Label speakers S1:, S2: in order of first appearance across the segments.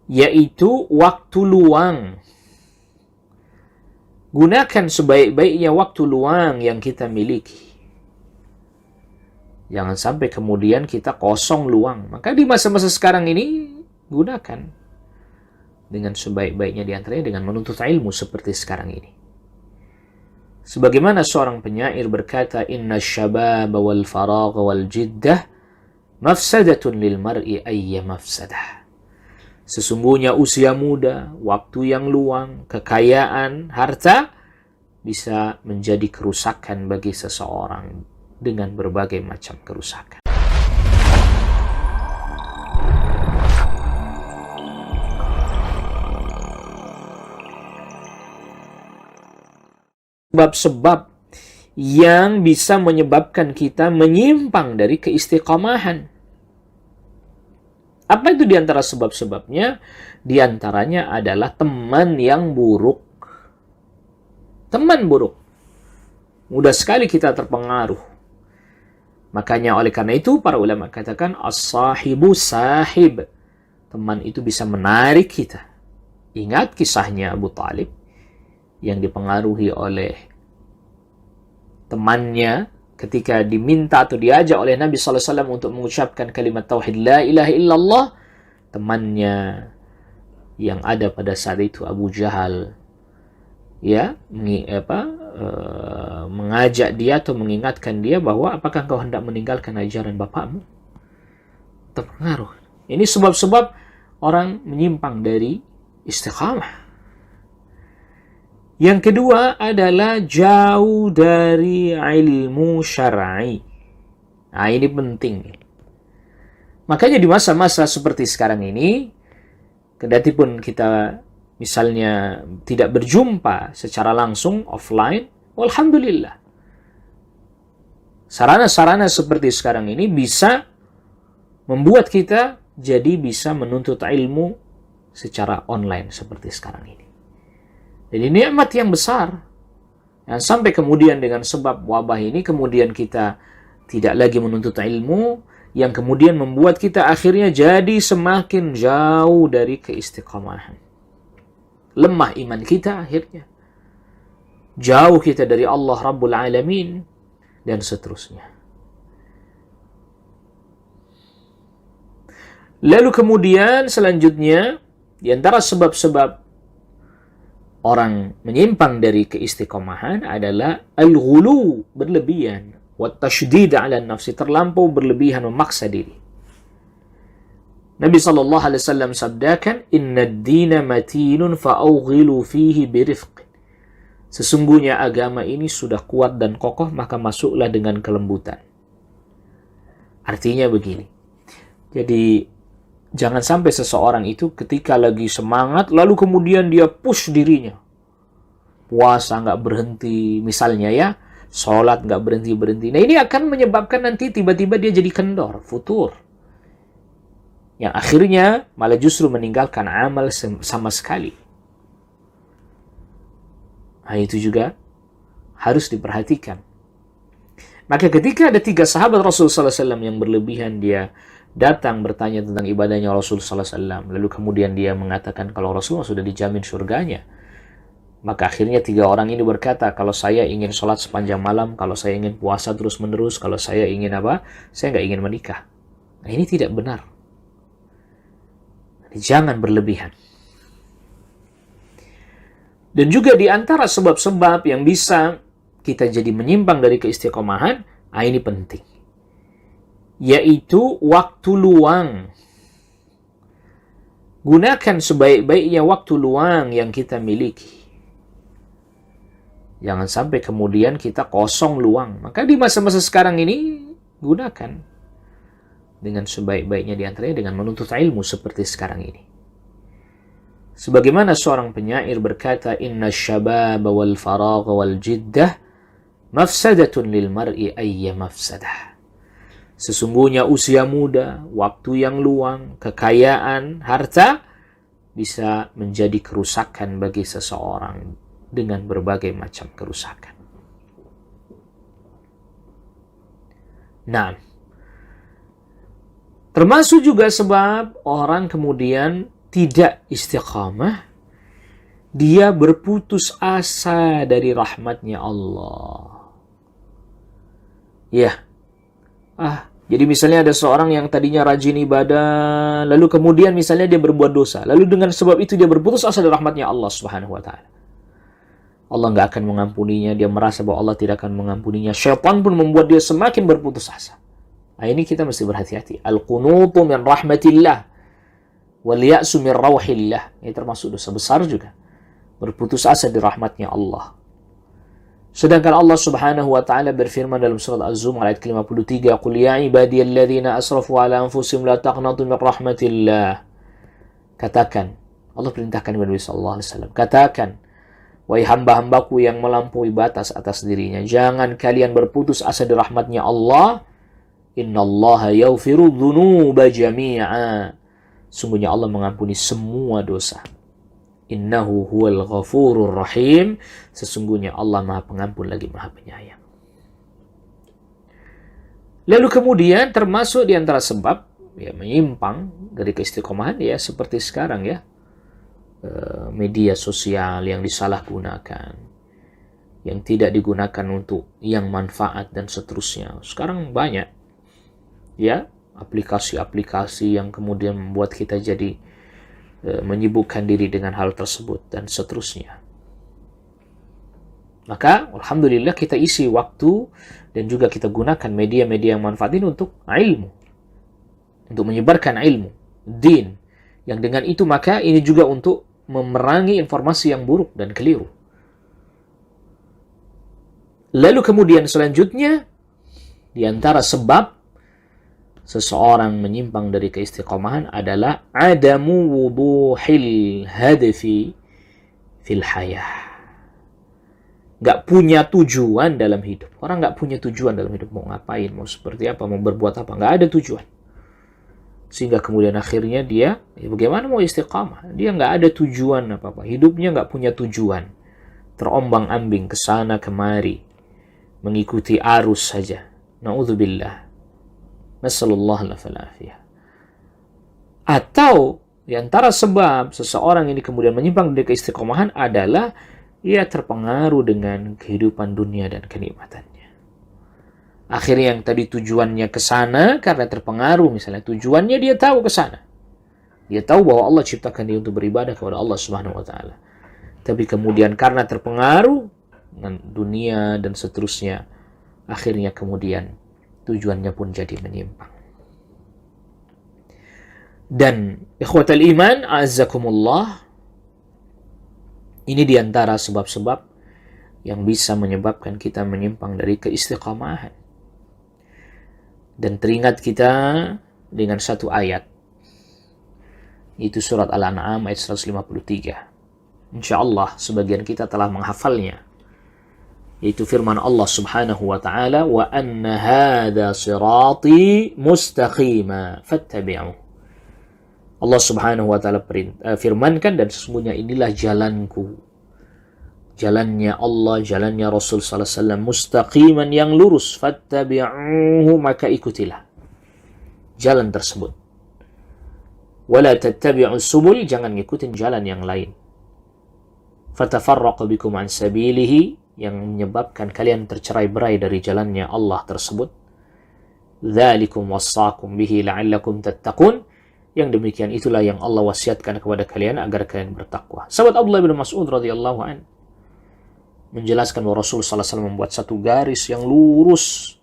S1: yaitu waktu luang. Gunakan sebaik-baiknya waktu luang yang kita miliki. Jangan sampai kemudian kita kosong luang. Maka di masa-masa sekarang ini, gunakan dengan sebaik-baiknya, di antaranya dengan menuntut ilmu seperti sekarang ini. Sebagaimana seorang penyair berkata, Inna syabab wal faragh wal jiddah mafsadatun lil mar'i ayya mafsadah. Sesungguhnya usia muda, waktu yang luang, kekayaan, harta bisa menjadi kerusakan bagi seseorang dengan berbagai macam kerusakan. Sebab-sebab yang bisa menyebabkan kita menyimpang dari keistiqomahan. Apa itu diantara sebab-sebabnya? Di antaranya adalah teman yang buruk. Teman buruk. Mudah sekali kita terpengaruh. Makanya oleh karena itu para ulama katakan as-sahibu sahib. Teman itu bisa menarik kita. Ingat kisahnya Abu Talib yang dipengaruhi oleh temannya ketika diminta atau diajak oleh Nabi SAW untuk mengucapkan kalimat tauhid la ilaha illallah. Temannya yang ada pada saat itu Abu Jahal mengajak dia atau mengingatkan dia bahwa apakah kau hendak meninggalkan ajaran bapakmu? Terpengaruh. Ini sebab-sebab orang menyimpang dari istiqamah. Yang kedua adalah jauh dari ilmu syar'i. Nah, ini penting. Makanya di masa-masa seperti sekarang ini, kendati pun kita misalnya tidak berjumpa secara langsung, offline, alhamdulillah. Sarana-sarana seperti sekarang ini bisa membuat kita jadi bisa menuntut ilmu secara online seperti sekarang ini. Jadi nikmat yang besar. Dan sampai kemudian dengan sebab wabah ini, kemudian kita tidak lagi menuntut ilmu, yang kemudian membuat kita akhirnya jadi semakin jauh dari keistiqomahan. Lemah iman kita akhirnya. Jauh kita dari Allah Rabbul Alamin, dan seterusnya. Lalu kemudian selanjutnya, di antara sebab-sebab orang menyimpang dari keistiqomahan adalah al-ghulu, berlebihan, wa tasydid 'ala nafsi, terlampau berlebihan memaksa diri. Nabi sallallahu alaihi wasallam sabdakan, "Inna ad-dina matinun fa'awghilu fihi birifq." Sesungguhnya agama ini sudah kuat dan kokoh, maka masuklah dengan kelembutan. Artinya begini. Jadi jangan sampai seseorang itu ketika lagi semangat, lalu kemudian dia push dirinya. Puasa nggak berhenti, misalnya ya. Sholat nggak berhenti-berhenti. Nah, ini akan menyebabkan nanti tiba-tiba dia jadi kendor, futur. Yang akhirnya malah justru meninggalkan amal sama sekali. Nah, itu juga harus diperhatikan. Maka ketika ada 3 sahabat Rasulullah SAW yang berlebihan, dia datang bertanya tentang ibadahnya Rasulullah SAW. Lalu kemudian dia mengatakan kalau Rasulullah sudah dijamin surganya. Maka akhirnya 3 orang ini berkata, kalau saya ingin sholat sepanjang malam, kalau saya ingin puasa terus-menerus, kalau saya ingin apa, saya nggak ingin menikah. Nah, ini tidak benar. Jangan berlebihan. Dan juga di antara sebab-sebab yang bisa kita jadi menyimpang dari keistiqomahan, ini penting. Yaitu waktu luang. Gunakan sebaik-baiknya waktu luang yang kita miliki. Jangan sampai kemudian kita kosong luang. Maka di masa-masa sekarang ini, gunakan dengan sebaik-baiknya, di antaranya dengan menuntut ilmu seperti sekarang ini. Sebagaimana seorang penyair berkata, Inna syabab wal faragh wal jiddah mafsadatun lil mar'i ayya mafsadah. Sesungguhnya usia muda, waktu yang luang, kekayaan, harta bisa menjadi kerusakan bagi seseorang dengan berbagai macam kerusakan. Nah, termasuk juga sebab orang kemudian tidak istiqamah, dia berputus asa dari rahmatnya Allah. Ya. Jadi misalnya ada seorang yang tadinya rajin ibadah, lalu kemudian misalnya dia berbuat dosa, lalu dengan sebab itu dia berputus asa dari rahmatnya Allah Subhanahu wa taala. Allah nggak akan mengampuninya, dia merasa bahwa Allah tidak akan mengampuninya. Syaitan pun membuat dia semakin berputus asa. Nah, ini kita mesti berhati-hati. Al-qunutu min rahmatillah wal ya'su min rawhillah. Ini termasuk dosa besar juga. Berputus asa di rahmatnya Allah. Sedangkan Allah Subhanahu wa taala berfirman dalam surat Az-Zumar ayat ke-53, "Qul ya ibadiyalladzina asrafu ala anfusihim la taqnatu min rahmatillah." Katakan, Allah perintahkan kepada Nabi sallallahu alaihi wasallam, katakan, wahai hamba-hambaku yang melampaui batas atas dirinya, jangan kalian berputus asa di rahmatnya Allah. Innallaha yaghfiru dzunuba jami'a. Sungguhnya Allah mengampuni semua dosa. Innahu huwal ghafurur rahim. Sesungguhnya Allah Maha Pengampun lagi Maha Penyayang. Lalu kemudian termasuk di antara sebab ya menyimpang dari keistiqomahan ya seperti sekarang ya. Media sosial yang disalahgunakan, yang tidak digunakan untuk yang manfaat dan seterusnya. Sekarang banyak ya aplikasi-aplikasi yang kemudian membuat kita jadi menyibukkan diri dengan hal tersebut dan seterusnya. Maka alhamdulillah kita isi waktu dan juga kita gunakan media-media yang manfaat ini untuk ilmu, untuk menyebarkan ilmu din, yang dengan itu maka ini juga untuk memerangi informasi yang buruk dan keliru. Lalu kemudian selanjutnya di antara sebab seseorang menyimpang dari keistiqomahan adalah adamu wuduhil hadafi fil hayah. Gak punya tujuan dalam hidup. Orang gak punya tujuan dalam hidup. Mau ngapain, mau seperti apa, mau berbuat apa. Gak ada tujuan. Sehingga kemudian akhirnya dia, bagaimana mau istiqamah? Dia gak ada tujuan apa-apa. Hidupnya gak punya tujuan. Terombang-ambing kesana kemari. Mengikuti arus saja. Na'udzubillah. Nasallallahu alaihi. Atau di antara sebab seseorang ini kemudian menyimpang dari keistiqomahan adalah ia terpengaruh dengan kehidupan dunia dan kenikmatannya. Akhirnya yang tadi tujuannya ke sana karena terpengaruh, misalnya tujuannya dia tahu ke sana. Dia tahu bahwa Allah ciptakan dia untuk beribadah kepada Allah Subhanahu wa taala. Tapi kemudian karena terpengaruh dengan dunia dan seterusnya, akhirnya kemudian tujuannya pun jadi menyimpang. Dan ikhwatal iman, a'azzakumullah, ini diantara sebab-sebab yang bisa menyebabkan kita menyimpang dari keistiqamahan. Dan teringat kita dengan satu ayat, itu surat Al-An'am ayat 153. InsyaAllah sebagian kita telah menghafalnya, yaitu firman Allah Subhanahu wa taala, wa anna hadza sirati mustaqima fattabi'u. Allah Subhanahu wa taala firmankan, dan sesungguhnya inilah jalanku, jalannya Allah, jalannya Rasul sallallahu alaihi wasallam, mustaqiman, yang lurus, fattabi'uhu, maka ikutilah jalan tersebut. Wala tattabi'us subul, jangan ngikutin jalan yang lain. Fatafarraqu bikum an sabilihi, yang menyebabkan kalian tercerai-berai dari jalannya Allah tersebut. Dzalikum wassaakum bihi la'allakum tattaqun, yang demikian itulah yang Allah wasiatkan kepada kalian agar kalian bertakwa. Sahabat Abdullah bin Mas'ud radhiyallahu an menjelaskan bahwa Rasul sallallahu alaihi wasallam membuat satu garis yang lurus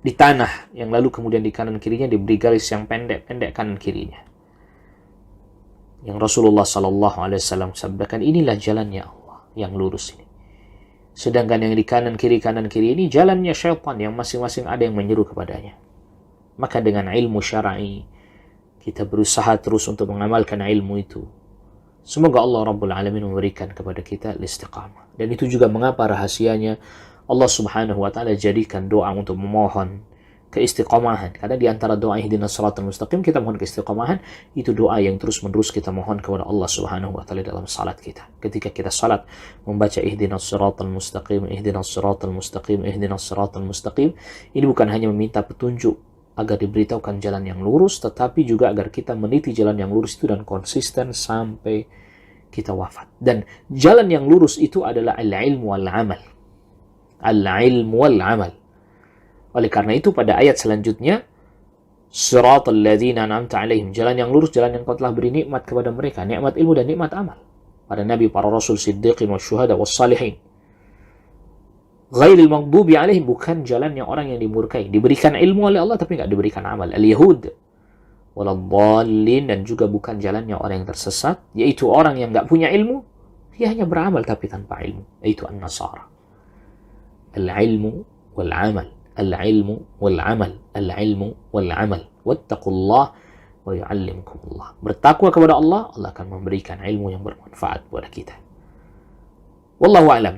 S1: di tanah, yang lalu kemudian di kanan kirinya diberi garis yang pendek-pendek kanan kirinya. Yang Rasulullah sallallahu alaihi wasallam sabdakan, inilah jalannya Allah yang lurus ini. Sedangkan yang di kanan kiri ini jalannya syaitan yang masing-masing ada yang menyeru kepadanya. Maka dengan ilmu syar'i kita berusaha terus untuk mengamalkan ilmu itu. Semoga Allah Rabbul Alamin memberikan kepada kita istiqamah. Dan itu juga mengapa rahasianya Allah Subhanahu wa taala jadikan doa untuk memohon keistiqomahan. Karena di antara doa ihdinas siratal mustaqim, kita mohon keistiqomahan, itu doa yang terus-menerus kita mohon kepada Allah Subhanahu wa taala dalam salat kita. Ketika kita salat membaca ihdinas siratal mustaqim, ihdinas siratal mustaqim, ihdinas siratal mustaqim, ini bukan hanya meminta petunjuk agar diberitahukan jalan yang lurus, tetapi juga agar kita meniti jalan yang lurus itu dan konsisten sampai kita wafat. Dan jalan yang lurus itu adalah al-ilmu wal-amal. Al-ilmu wal-amal. Oleh karena itu pada ayat selanjutnya, siratal ladzina an'amta alaihim, jalan yang lurus, jalan yang kau telah beri nikmat kepada mereka, nikmat ilmu dan nikmat amal. Para nabi, para rasul, siddiqin, wasyuhada, wassalihin. Ghairil maghdubi alaihim, bukan jalan yang orang yang dimurkai. Diberikan ilmu oleh Allah tapi nggak diberikan amal. Al-Yahud. Waladhdallin, dan juga bukan jalannya orang yang tersesat, yaitu orang yang nggak punya ilmu, dia hanya beramal tapi tanpa ilmu, yaitu an-Nasara. Al-ilmu wal-amal. Al-ilmu wal-amal. Al-ilmu wal-amal. Wattaqullah wa yu'allimkumullah. Bertakwa kepada Allah, Allah akan memberikan ilmu yang bermanfaat kepada kita. Wallahu a'lam.